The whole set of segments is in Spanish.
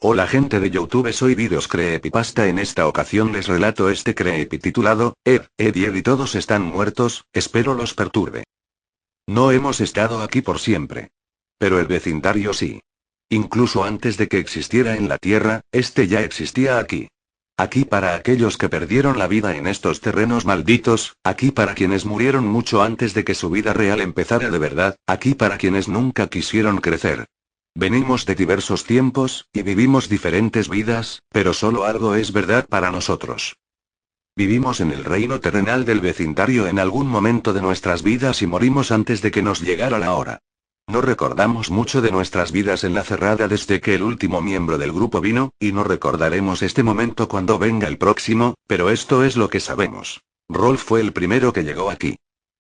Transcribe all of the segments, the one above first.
Hola gente de YouTube, soy Videos Creepypasta. En esta ocasión les relato este creepy titulado, Ed y Eddie todos están muertos, espero los perturbe. No hemos estado aquí por siempre. Pero el vecindario sí. Incluso antes de que existiera en la Tierra, este ya existía aquí. Aquí para aquellos que perdieron la vida en estos terrenos malditos, aquí para quienes murieron mucho antes de que su vida real empezara de verdad, aquí para quienes nunca quisieron crecer. Venimos de diversos tiempos, y vivimos diferentes vidas, pero solo algo es verdad para nosotros. Vivimos en el reino terrenal del vecindario en algún momento de nuestras vidas y morimos antes de que nos llegara la hora. No recordamos mucho de nuestras vidas en la cerrada desde que el último miembro del grupo vino, y no recordaremos este momento cuando venga el próximo, pero esto es lo que sabemos. Rolf fue el primero que llegó aquí.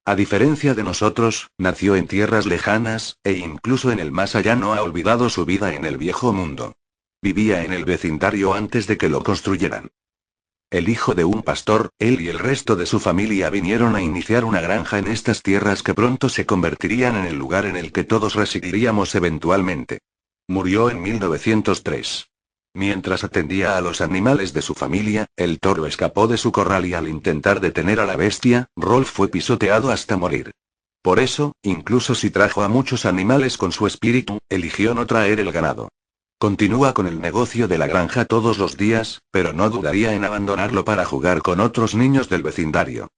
A diferencia de nosotros, nació en tierras lejanas, e incluso en el más allá no ha olvidado su vida en el viejo mundo. Vivía en el vecindario antes de que lo construyeran. El hijo de un pastor, él y el resto de su familia vinieron a iniciar una granja en estas tierras que pronto se convertirían en el lugar en el que todos residiríamos eventualmente. Murió en 1903. Mientras atendía a los animales de su familia, el toro escapó de su corral y al intentar detener a la bestia, Rolf fue pisoteado hasta morir. Por eso, incluso si trajo a muchos animales con su espíritu, eligió no traer el ganado. Continúa con el negocio de la granja todos los días, pero no dudaría en abandonarlo para jugar con otros niños del vecindario.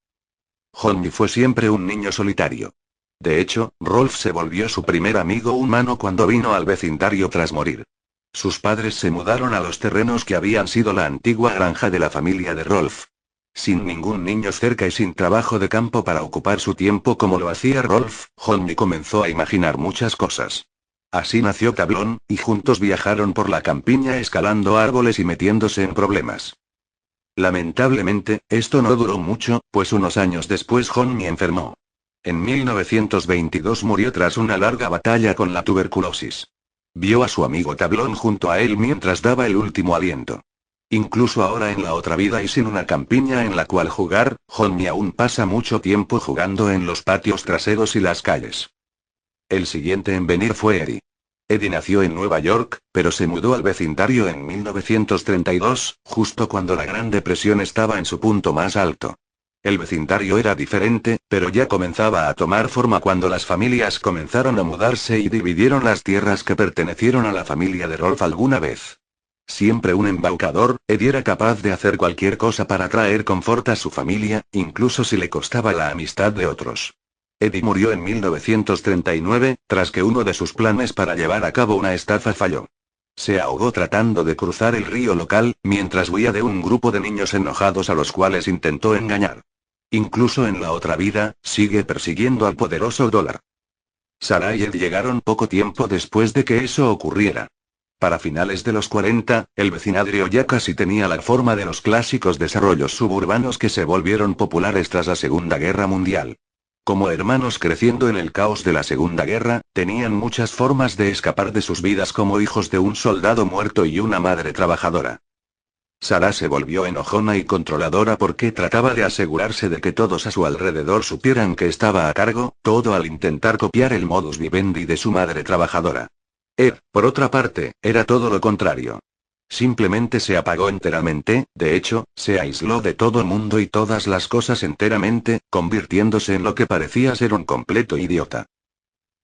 Johnny fue siempre un niño solitario. De hecho, Rolf se volvió su primer amigo humano cuando vino al vecindario tras morir. Sus padres se mudaron a los terrenos que habían sido la antigua granja de la familia de Rolf. Sin ningún niño cerca y sin trabajo de campo para ocupar su tiempo como lo hacía Rolf, Johnny comenzó a imaginar muchas cosas. Así nació Tablón, y juntos viajaron por la campiña escalando árboles y metiéndose en problemas. Lamentablemente, esto no duró mucho, pues unos años después Johnny enfermó. En 1922 murió tras una larga batalla con la tuberculosis. Vio a su amigo Tablón junto a él mientras daba el último aliento. Incluso ahora en la otra vida y sin una campiña en la cual jugar, Johnny aún pasa mucho tiempo jugando en los patios traseros y las calles. El siguiente en venir fue Eddie. Eddie nació en Nueva York, pero se mudó al vecindario en 1932, justo cuando la Gran Depresión estaba en su punto más alto. El vecindario era diferente, pero ya comenzaba a tomar forma cuando las familias comenzaron a mudarse y dividieron las tierras que pertenecieron a la familia de Rolf alguna vez. Siempre un embaucador, Eddie era capaz de hacer cualquier cosa para traer confort a su familia, incluso si le costaba la amistad de otros. Eddie murió en 1939, tras que uno de sus planes para llevar a cabo una estafa falló. Se ahogó tratando de cruzar el río local, mientras huía de un grupo de niños enojados a los cuales intentó engañar. Incluso en la otra vida, sigue persiguiendo al poderoso dólar. Sarah y Ed llegaron poco tiempo después de que eso ocurriera. Para finales de los 40, el vecindario ya casi tenía la forma de los clásicos desarrollos suburbanos que se volvieron populares tras la Segunda Guerra Mundial. Como hermanos creciendo en el caos de la Segunda Guerra, tenían muchas formas de escapar de sus vidas como hijos de un soldado muerto y una madre trabajadora. Sarah se volvió enojona y controladora porque trataba de asegurarse de que todos a su alrededor supieran que estaba a cargo, todo al intentar copiar el modus vivendi de su madre trabajadora. Ed, por otra parte, era todo lo contrario. Simplemente se apagó enteramente, de hecho, se aisló de todo el mundo y todas las cosas enteramente, convirtiéndose en lo que parecía ser un completo idiota.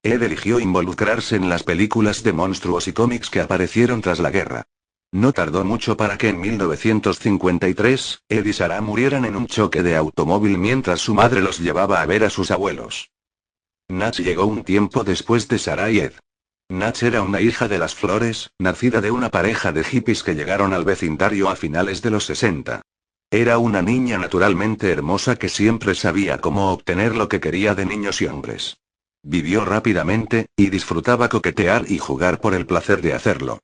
Ed eligió involucrarse en las películas de monstruos y cómics que aparecieron tras la guerra. No tardó mucho para que en 1953, Ed y Sarah murieran en un choque de automóvil mientras su madre los llevaba a ver a sus abuelos. Natch llegó un tiempo después de Sarah y Ed. Natch era una hija de las flores, nacida de una pareja de hippies que llegaron al vecindario a finales de los 60. Era una niña naturalmente hermosa que siempre sabía cómo obtener lo que quería de niños y hombres. Vivió rápidamente, y disfrutaba coquetear y jugar por el placer de hacerlo.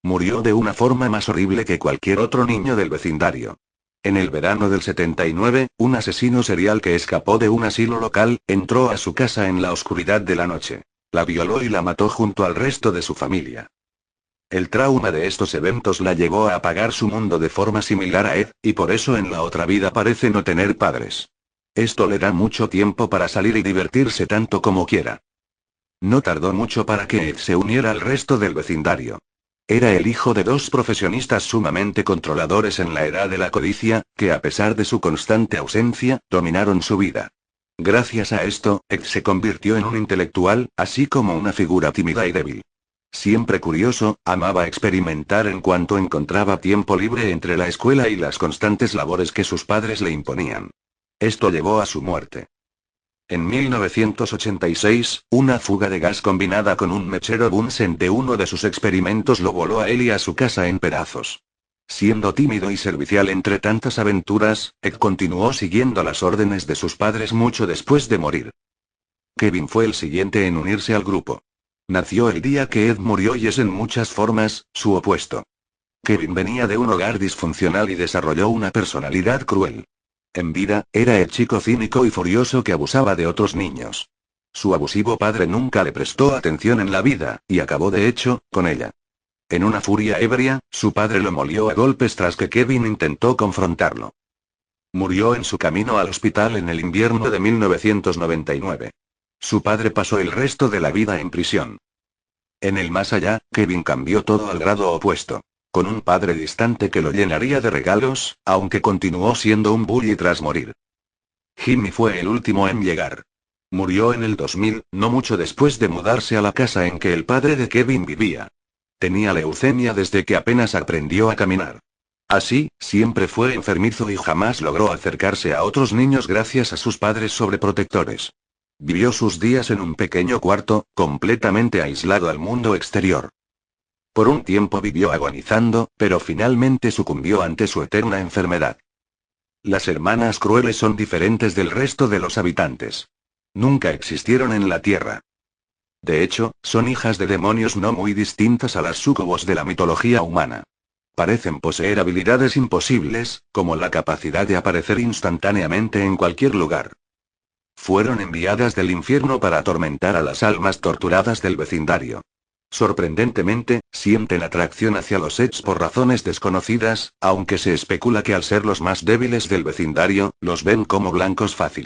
Murió de una forma más horrible que cualquier otro niño del vecindario. En el verano del 79, un asesino serial que escapó de un asilo local, entró a su casa en la oscuridad de la noche. La violó y la mató junto al resto de su familia. El trauma de estos eventos la llevó a apagar su mundo de forma similar a Ed, y por eso en la otra vida parece no tener padres. Esto le da mucho tiempo para salir y divertirse tanto como quiera. No tardó mucho para que Ed se uniera al resto del vecindario. Era el hijo de dos profesionistas sumamente controladores en la edad de la codicia, que a pesar de su constante ausencia, dominaron su vida. Gracias a esto, Ed se convirtió en un intelectual, así como una figura tímida y débil. Siempre curioso, amaba experimentar en cuanto encontraba tiempo libre entre la escuela y las constantes labores que sus padres le imponían. Esto llevó a su muerte. En 1986, una fuga de gas combinada con un mechero Bunsen de uno de sus experimentos lo voló a él y a su casa en pedazos. Siendo tímido y servicial entre tantas aventuras, Ed continuó siguiendo las órdenes de sus padres mucho después de morir. Kevin fue el siguiente en unirse al grupo. Nació el día que Ed murió y es en muchas formas, su opuesto. Kevin venía de un hogar disfuncional y desarrolló una personalidad cruel. En vida, era el chico cínico y furioso que abusaba de otros niños. Su abusivo padre nunca le prestó atención en la vida, y acabó de hecho, con ella. En una furia ebria, su padre lo molió a golpes tras que Kevin intentó confrontarlo. Murió en su camino al hospital en el invierno de 1999. Su padre pasó el resto de la vida en prisión. En el más allá, Kevin cambió todo al grado opuesto. Con un padre distante que lo llenaría de regalos, aunque continuó siendo un bully tras morir. Jimmy fue el último en llegar. Murió en el 2000, no mucho después de mudarse a la casa en que el padre de Kevin vivía. Tenía leucemia desde que apenas aprendió a caminar. Así, siempre fue enfermizo y jamás logró acercarse a otros niños gracias a sus padres sobreprotectores. Vivió sus días en un pequeño cuarto, completamente aislado al mundo exterior. Por un tiempo vivió agonizando, pero finalmente sucumbió ante su eterna enfermedad. Las hermanas crueles son diferentes del resto de los habitantes. Nunca existieron en la Tierra. De hecho, son hijas de demonios no muy distintas a las súcubos de la mitología humana. Parecen poseer habilidades imposibles, como la capacidad de aparecer instantáneamente en cualquier lugar. Fueron enviadas del infierno para atormentar a las almas torturadas del vecindario. Sorprendentemente, sienten atracción hacia los Eds por razones desconocidas, aunque se especula que al ser los más débiles del vecindario, los ven como blancos fáciles.